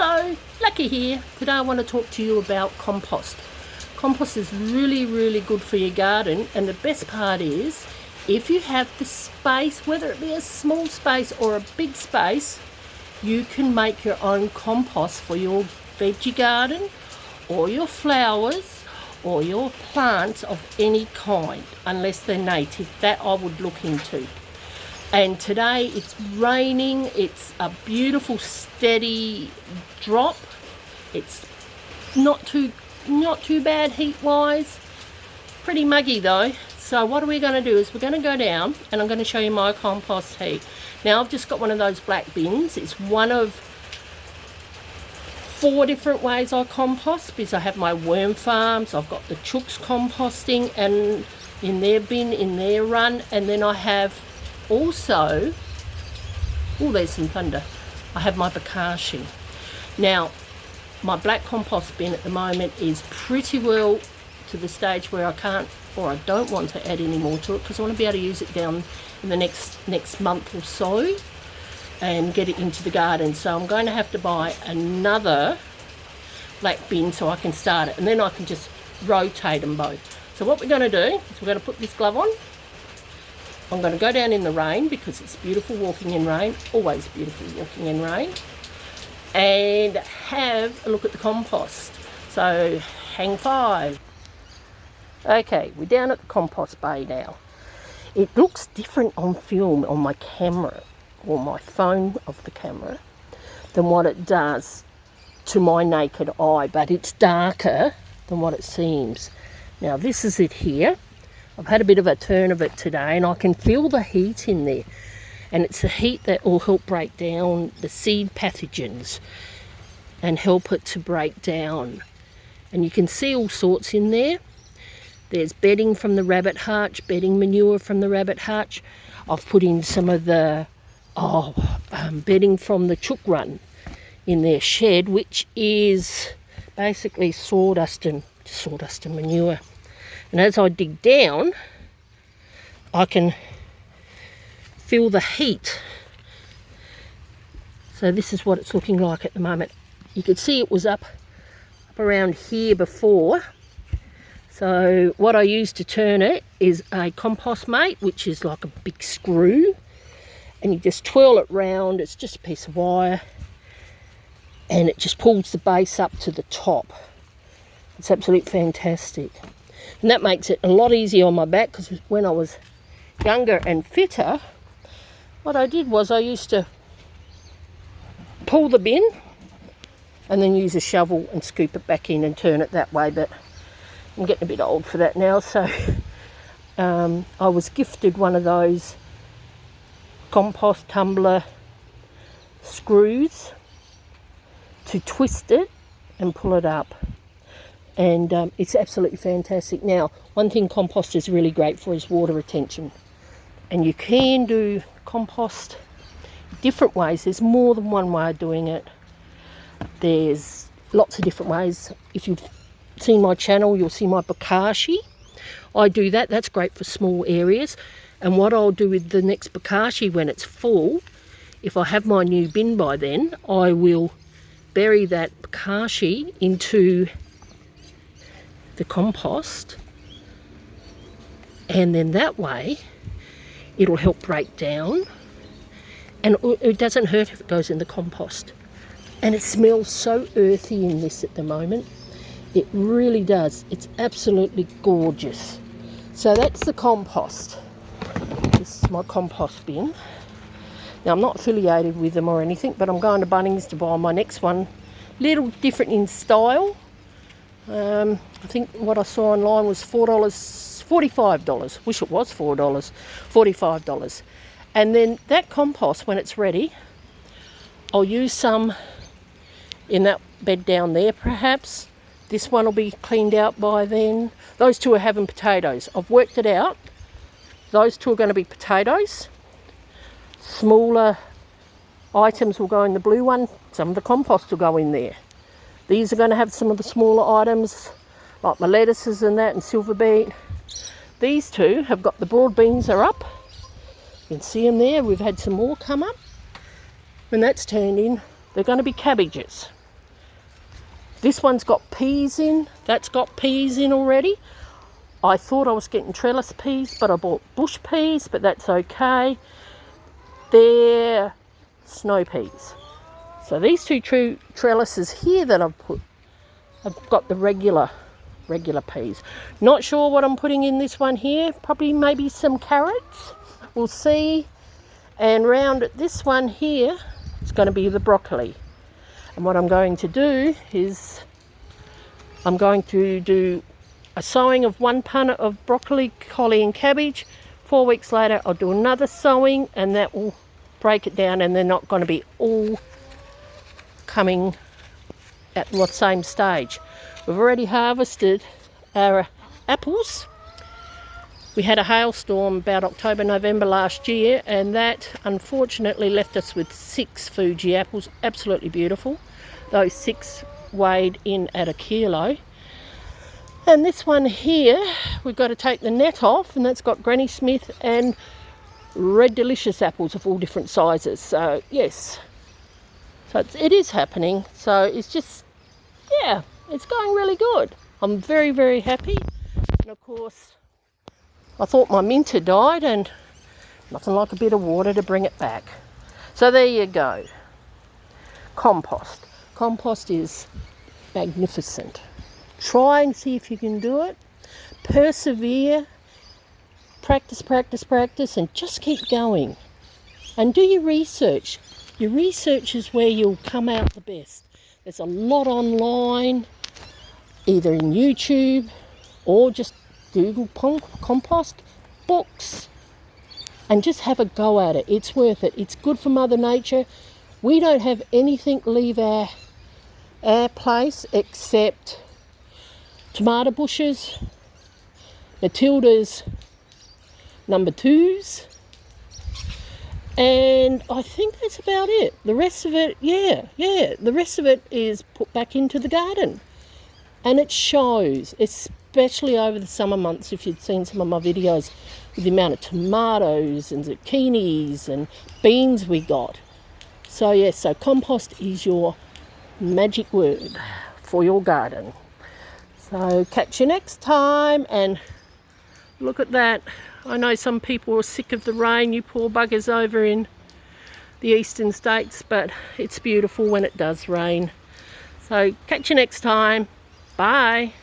Hello, Lucky here. Today I want to talk to you about compost. Compost is really good for your garden, and the best part is if you have the space, whether it be a small space or a big space, you can make your own compost for your veggie garden or your flowers or your plants of any kind, unless they're native. That I would look into. And today it's raining. It's a beautiful steady drop. It's not too bad heat wise. Pretty muggy though. So what are we going to do is we're going to go down and I'm going to show you my compost heap. Now I've just got one of those black bins. It's one of 4 different ways I compost, because I have my worm farms, I've got the chooks composting and in their bin, in their run, and then I have also, oh there's some thunder, I have my bokashi. Now my black compost bin at the moment is pretty well to the stage where I can't, or I don't want to add any more to it, because I want to be able to use it down in the next month or so and get it into the garden. So I'm going to have to buy another black bin so I can start it, and then I can just rotate them both. So what we're going to do is we're going to put this glove on. I'm going to go down in the rain because it's beautiful walking in rain, always beautiful walking in rain, and have a look at the compost. So hang 5. Okay, we're down at the compost bay now. It looks different on film on my camera, or my phone of the camera, than what it does to my naked eye, but it's darker than what it seems. Now this is it here. I've had a bit of a turn of it today and I can feel the heat in there, and it's the heat that will help break down the seed pathogens and help it to break down. And you can see all sorts in there. There's bedding from the rabbit hutch, bedding manure from the rabbit hutch. I've put in some of the bedding from the chook run in their shed, which is basically sawdust and manure. And as I dig down, I can feel the heat. So this is what it's looking like at the moment. You could see it was up around here before. So what I use to turn it is a compost mate, which is like a big screw. And you just twirl it round. It's just a piece of wire. And it just pulls the base up to the top. It's absolutely fantastic. And that makes it a lot easier on my back, because when I was younger and fitter, what I did was I used to pull the bin and then use a shovel and scoop it back in and turn it that way. But I'm getting a bit old for that now, so I was gifted one of those compost tumbler screws to twist it and pull it up. And it's absolutely fantastic. Now, one thing compost is really great for is water retention. And you can do compost different ways. There's more than one way of doing it. There's lots of different ways. If you've seen my channel, you'll see my bokashi. I do that. That's great for small areas. And what I'll do with the next bokashi when it's full, if I have my new bin by then, I will bury that bokashi into the compost, and then that way it'll help break down, and it doesn't hurt if it goes in the compost. And it smells so earthy in this at the moment. It really does. It's absolutely gorgeous. So that's the compost. This is my compost bin. Now I'm not affiliated with them or anything, but I'm going to Bunnings to buy my next one. Little different in style. I think what I saw online was $45. Wish it was $4. $45. And then that compost, when it's ready, I'll use some in that bed down there perhaps. This one will be cleaned out by then. Those two are having potatoes. I've worked it out. Those two are going to be potatoes. Smaller items will go in the blue one. Some of the compost will go in there. These are going to have some of the smaller items, like my lettuces and that, and silver beet. These two have got the broad beans are up. You can see them there. We've had some more come up. When that's turned in, they're going to be cabbages. This one's got peas in. That's got peas in already. I thought I was getting trellis peas, but I bought bush peas, but that's okay. They're snow peas. So these two trellises here that I've put, I've got the regular peas. Not sure what I'm putting in this one here. Probably maybe some carrots. We'll see. And round at this one here, it's going to be the broccoli. And what I'm going to do is I'm going to do a sowing of 1 punnet of broccoli, collie and cabbage. 4 weeks later I'll do another sowing, and that will break it down, and they're not going to be all coming at the same stage. We've already harvested our apples. We had a hailstorm about October, November last year, and that unfortunately left us with 6 Fuji apples. Absolutely beautiful. Those 6 weighed in at 1 kilo. And this one here, we've got to take the net off, and that's got Granny Smith and Red Delicious apples of all different sizes. So yes, so it is happening. So it's just, yeah, it's going really good. I'm very, very happy. And of course, I thought my mint had died, and nothing like a bit of water to bring it back. So there you go. Compost. Compost is magnificent. Try and see if you can do it. Persevere. Practice, practice, practice, and just keep going. And do your research. Your research is where you'll come out the best. There's a lot online, either in YouTube or just Google compost, books, and just have a go at it. It's worth it. It's good for Mother Nature. We don't have anything leave our place except tomato bushes, Matilda's number 2s, and I think that's about it. The rest of it, the rest of it is put back into the garden, and it shows, especially over the summer months. If you'd seen some of my videos with the amount of tomatoes and zucchinis and beans we got. So yes, so compost is your magic word for your garden. So catch you next time, and look at that. I know some people are sick of the rain, you poor buggers over in the eastern states, but it's beautiful when it does rain. So catch you next time. Bye.